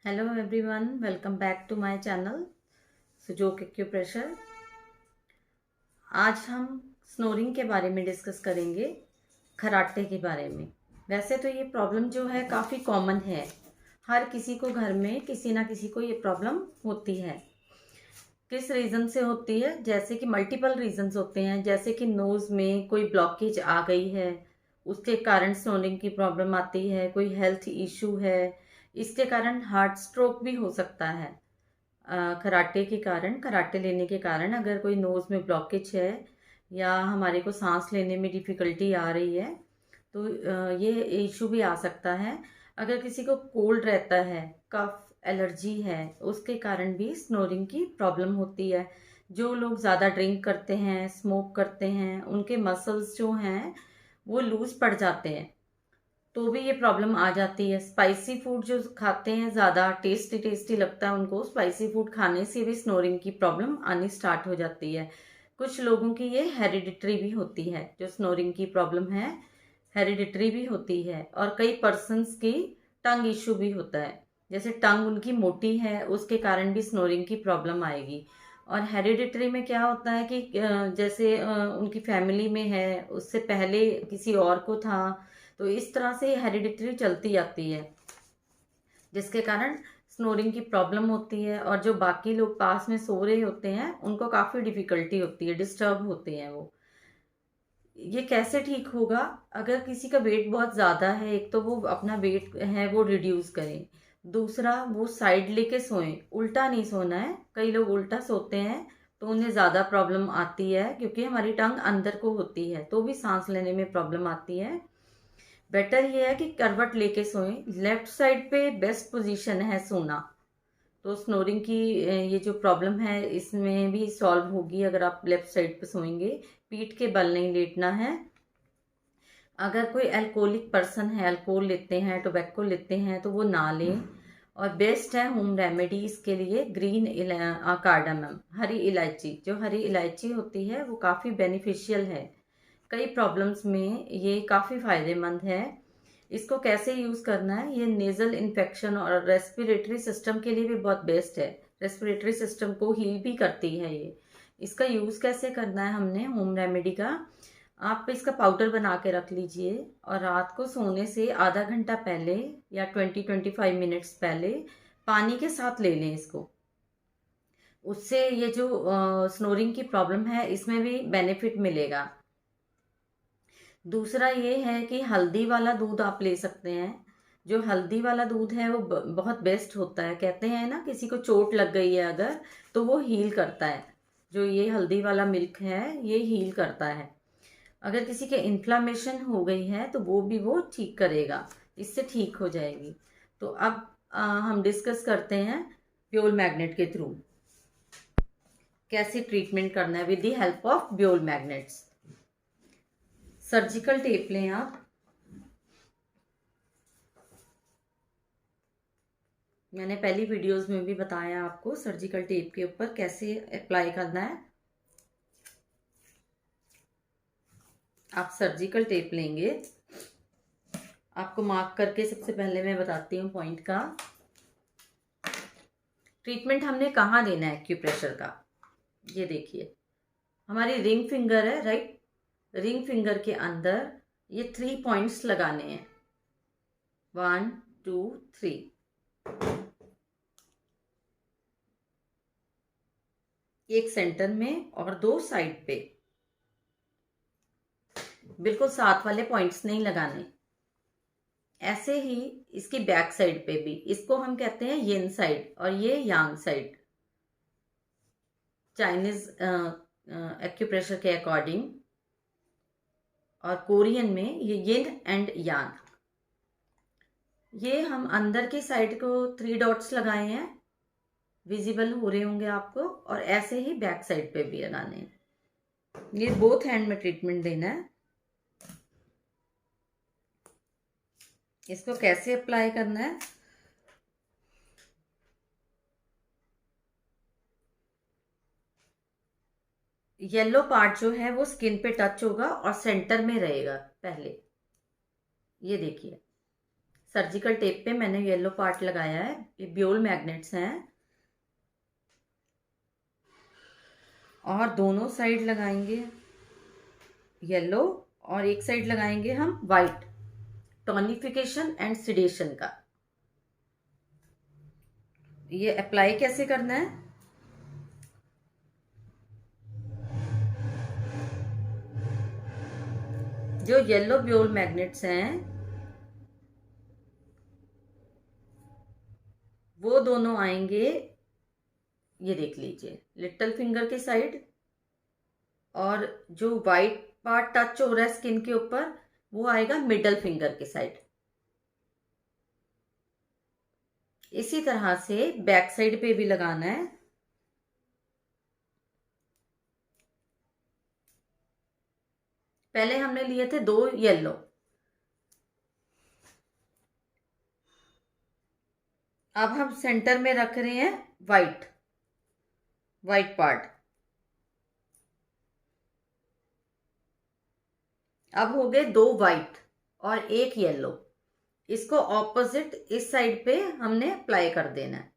Hello everyone, welcome back to my channel Sujok acupressure. आज हम snoring के बारे में डिस्कस करेंगे, खराटे के बारे में। वैसे तो ये प्रॉब्लम जो है काफ़ी कॉमन है, हर किसी को घर में किसी ना किसी को ये प्रॉब्लम होती है। किस रीज़न से होती है? जैसे कि मल्टीपल रीजंस होते हैं, जैसे कि नोज़ में कोई ब्लॉकेज आ गई है, उसके कारण स्नोरिंग की प्रॉब्लम आती है। कोई हेल्थ इशू है, इसके कारण हार्ट स्ट्रोक भी हो सकता है। खराटे के कारण, खराटे लेने के कारण अगर कोई नोज़ में ब्लॉकेज है या हमारे को सांस लेने में डिफ़िकल्टी आ रही है तो ये इशू भी आ सकता है। अगर किसी को कोल्ड रहता है, कफ, एलर्जी है, उसके कारण भी स्नोरिंग की प्रॉब्लम होती है। जो लोग ज़्यादा ड्रिंक करते हैं, स्मोक करते हैं, उनके मसल्स जो हैं वो लूज़ पड़ जाते हैं, तो भी ये प्रॉब्लम आ जाती है। स्पाइसी फूड जो खाते हैं, ज़्यादा टेस्टी टेस्टी लगता है उनको, स्पाइसी फूड खाने से भी स्नोरिंग की प्रॉब्लम आनी स्टार्ट हो जाती है। कुछ लोगों की ये हेरिडिटरी भी होती है, जो स्नोरिंग की प्रॉब्लम है हेरिडिटरी भी होती है। और कई पर्सन्स की टंग इशू भी होता है, जैसे टंग उनकी मोटी है उसके कारण भी स्नोरिंग की प्रॉब्लम आएगी। और हेरिडिटरी में क्या होता है कि जैसे उनकी फैमिली में है, उससे पहले किसी और को था, तो इस तरह से हेरिडिटरी चलती आती है, जिसके कारण स्नोरिंग की प्रॉब्लम होती है। और जो बाकी लोग पास में सो रहे होते हैं उनको काफ़ी डिफिकल्टी होती है, डिस्टर्ब होते हैं वो। ये कैसे ठीक होगा? अगर किसी का वेट बहुत ज़्यादा है, एक तो वो अपना वेट है वो रिड्यूस करें, दूसरा वो साइड लेके सोएं, उल्टा नहीं सोना है। कई लोग उल्टा सोते हैं तो उन्हें ज़्यादा प्रॉब्लम आती है, क्योंकि हमारी टंग अंदर को होती है तो भी सांस लेने में प्रॉब्लम आती है। बेटर ये है कि करवट लेके सोएं। लेफ्ट साइड पे बेस्ट पोजीशन है सोना, तो स्नोरिंग की ये जो प्रॉब्लम है इसमें भी सॉल्व होगी अगर आप लेफ्ट साइड पे सोएंगे। पीठ के बल नहीं लेटना है। अगर कोई अल्कोहलिक पर्सन है, अल्कोहल लेते हैं, टोबैको लेते हैं, तो वो ना लें। और बेस्ट है होम रेमेडी इसके लिए ग्रीन कार्डामम, हरी इलायची। जो हरी इलायची होती है वो काफ़ी बेनिफिशियल है, कई प्रॉब्लम्स में ये काफ़ी फायदेमंद है। इसको कैसे यूज़ करना है? ये नेज़ल इन्फेक्शन और रेस्पिरेटरी सिस्टम के लिए भी बहुत बेस्ट है, रेस्पिरेटरी सिस्टम को हील भी करती है ये। इसका यूज़ कैसे करना है हमने होम रेमेडी का? आप इसका पाउडर बना के रख लीजिए और रात को सोने से आधा घंटा पहले या 20-25 मिनट्स पहले पानी के साथ ले लें इसको। उससे ये जो स्नोरिंग की प्रॉब्लम है इसमें भी बेनिफिट मिलेगा। दूसरा ये है कि हल्दी वाला दूध आप ले सकते हैं। जो हल्दी वाला दूध है वो बहुत बेस्ट होता है। कहते हैं ना, किसी को चोट लग गई है अगर, तो वो हील करता है। जो ये हल्दी वाला मिल्क है ये हील करता है। अगर किसी के इन्फ्लामेशन हो गई है तो वो ठीक करेगा, इससे ठीक हो जाएगी। तो अब हम डिस्कस करते हैं ब्योल मैग्नेट के थ्रू कैसे ट्रीटमेंट करना है with the help of bio magnets. Surgical tape लें आप। मैंने पहली वीडियोस में भी बताया आपको सर्जिकल टेप के ऊपर कैसे अप्लाई करना है। आप सर्जिकल टेप लेंगे, आपको मार्क करके सबसे पहले मैं बताती हूँ पॉइंट का। ट्रीटमेंट हमने कहाँ देना है एक्यूप्रेशर का? ये देखिए, हमारी रिंग फिंगर है, राइट? रिंग फिंगर के अंदर ये 3 पॉइंट्स लगाने हैं, 1 2 3। एक सेंटर में और 2 साइड पे। बिल्कुल साथ वाले पॉइंट्स नहीं लगाने। ऐसे ही इसकी बैक साइड पे भी, इसको हम कहते हैं यिन साइड और ये यांग साइड, चाइनीज एक्यूप्रेशर के अकॉर्डिंग। और कोरियन में ये यिन एंड यांग। ये हम अंदर की साइड को 3 डॉट्स लगाए हैं, विजिबल हो रहे होंगे आपको। और ऐसे ही बैक साइड पे भी लगाने हैं। ये बोथ हैंड में ट्रीटमेंट देना है। इसको कैसे अप्लाई करना है? येलो पार्ट जो है वो स्किन पे टच होगा और सेंटर में रहेगा पहले। ये देखिए, सर्जिकल टेप पे मैंने येलो पार्ट लगाया है। ये ब्योल मैग्नेट्स हैं और दोनों साइड लगाएंगे येलो और एक साइड लगाएंगे हम वाइट, टोनिफिकेशन एंड सिडेशन का। ये अप्लाई कैसे करना है? जो येलो ब्योल मैग्नेट्स हैं वो दोनों आएंगे, ये देख लीजिए, लिटिल फिंगर के साइड, और जो वाइट पार्ट टच हो रहा है स्किन के ऊपर वो आएगा मिडल फिंगर के साइड। इसी तरह से बैक साइड पे भी लगाना है। पहले हमने लिए थे 2 येलो, अब हम सेंटर में रख रहे हैं वाइट पार्ट। अब हो गए 2 वाइट और 1 येलो। इसको ऑपोजिट इस साइड पे हमने अप्लाई कर देना है।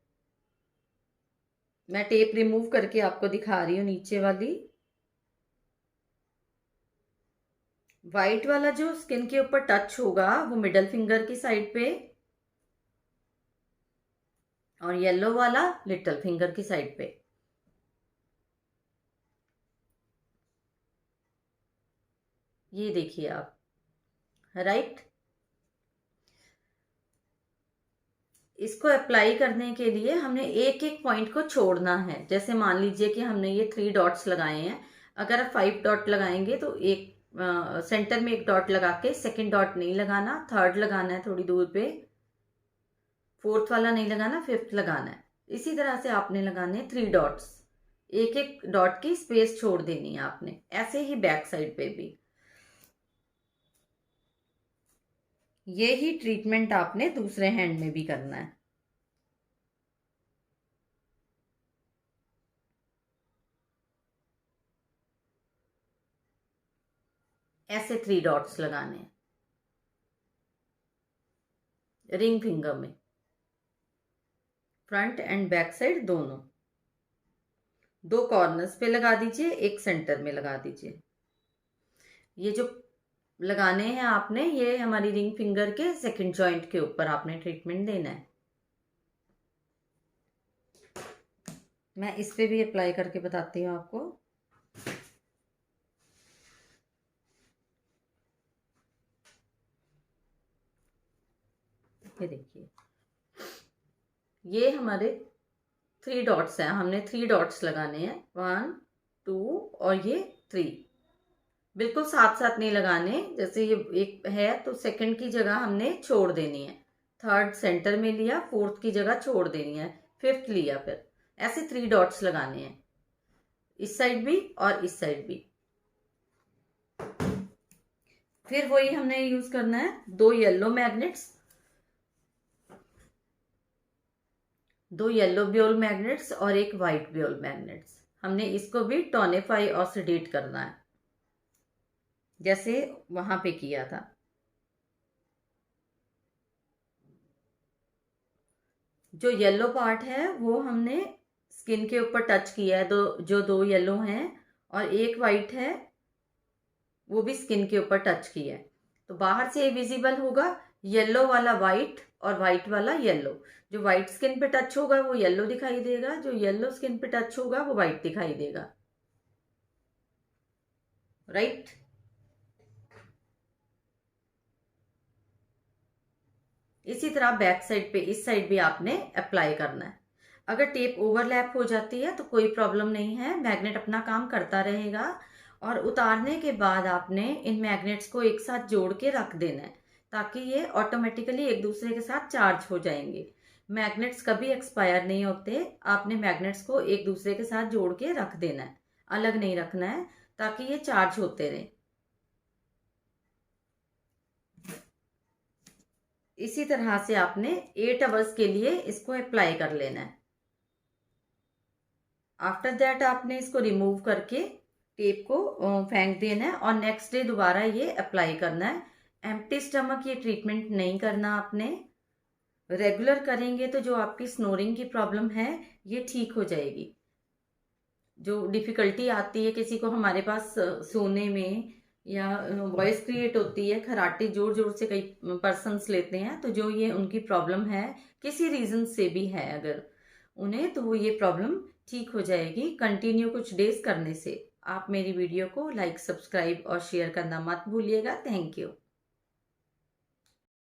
मैं टेप रिमूव करके आपको दिखा रही हूँ। नीचे वाली वाइट वाला जो स्किन के ऊपर टच होगा वो मिडल फिंगर की साइड पे, और येलो वाला लिटिल फिंगर की साइड पे। ये देखिए आप, राइट। इसको अप्लाई करने के लिए हमने एक एक पॉइंट को छोड़ना है। जैसे मान लीजिए कि हमने ये 3 डॉट्स लगाए हैं, अगर आप 5 डॉट लगाएंगे तो एक सेंटर में एक डॉट लगा के सेकेंड डॉट नहीं लगाना, थर्ड लगाना है थोड़ी दूर पे, फोर्थ वाला नहीं लगाना, फिफ्थ लगाना है। इसी तरह से आपने लगाने 3 डॉट्स, एक एक डॉट की स्पेस छोड़ देनी है आपने। ऐसे ही बैक साइड पे भी ये ही ट्रीटमेंट आपने दूसरे हैंड में भी करना है। ऐसे 3 डॉट्स लगाने हैं रिंग फिंगर में, फ्रंट एंड बैक साइड दोनों। 2 कॉर्नर्स पे लगा दीजिए, एक सेंटर में लगा दीजिए। ये जो लगाने हैं आपने, ये हमारी रिंग फिंगर के सेकंड जॉइंट के ऊपर आपने ट्रीटमेंट देना है। मैं इस पे भी अप्लाई करके बताती हूँ आपको। ये देखिए, ये हमारे 3 डॉट्स हैं। हमने 3 डॉट्स लगाने हैं, 1 2 और ये 3। बिल्कुल साथ साथ नहीं लगाने। जैसे ये एक है तो सेकंड की जगह हमने छोड़ देनी है, थर्ड सेंटर में लिया, फोर्थ की जगह छोड़ देनी है, फिफ्थ लिया, फिर ऐसे 3 डॉट्स लगाने हैं, इस साइड भी और इस साइड भी। फिर वही हमने यूज करना है 2 येलो मैग्नेट्स, 2 येलो ब्योल मैग्नेट्स और एक वाइट ब्योल मैग्नेट्स। हमने इसको भी टोनिफाई और सेडेट करना है जैसे वहां पे किया था। जो येलो पार्ट है वो हमने स्किन के ऊपर टच किया है, जो 2 येलो हैं, और एक वाइट है वो भी स्किन के ऊपर टच किया है। तो बाहर से विजिबल होगा येलो वाला वाइट और वाइट वाला येलो। जो वाइट स्किन पे टच होगा वो येलो दिखाई देगा, जो येलो स्किन पे टच होगा वो वाइट दिखाई देगा, राइट। इसी तरह बैक साइड पे इस साइड भी आपने अप्लाई करना है। अगर टेप ओवरलैप हो जाती है तो कोई प्रॉब्लम नहीं है, मैग्नेट अपना काम करता रहेगा। और उतारने के बाद आपने इन मैग्नेट्स को एक साथ जोड़ के रख देना है, ताकि ये ऑटोमेटिकली एक दूसरे के साथ चार्ज हो जाएंगे। मैग्नेट्स कभी एक्सपायर नहीं होते। आपने मैग्नेट्स को एक दूसरे के साथ जोड़ के रख देना है, अलग नहीं रखना है, ताकि ये चार्ज होते रहे। इसी तरह से आपने 8 आवर्स के लिए इसको अप्लाई कर लेना है। आफ्टर दैट आपने इसको रिमूव करके टेप को फेंक देना है और नेक्स्ट डे दोबारा ये अप्लाई करना है। एम्प्टी स्टमक ये ट्रीटमेंट नहीं करना आपने। रेगुलर करेंगे तो जो आपकी स्नोरिंग की प्रॉब्लम है ये ठीक हो जाएगी। जो डिफ़िकल्टी आती है किसी को हमारे पास सोने में, या वॉइस क्रिएट होती है, खराटे ज़ोर ज़ोर से कई पर्सन्स लेते हैं, तो जो ये उनकी प्रॉब्लम है किसी रीज़न से भी है अगर उन्हें, तो वो ये प्रॉब्लम ठीक हो जाएगी कंटिन्यू कुछ डेज करने से। आप मेरी वीडियो को लाइक, सब्सक्राइब और शेयर करना मत भूलिएगा। Thank you.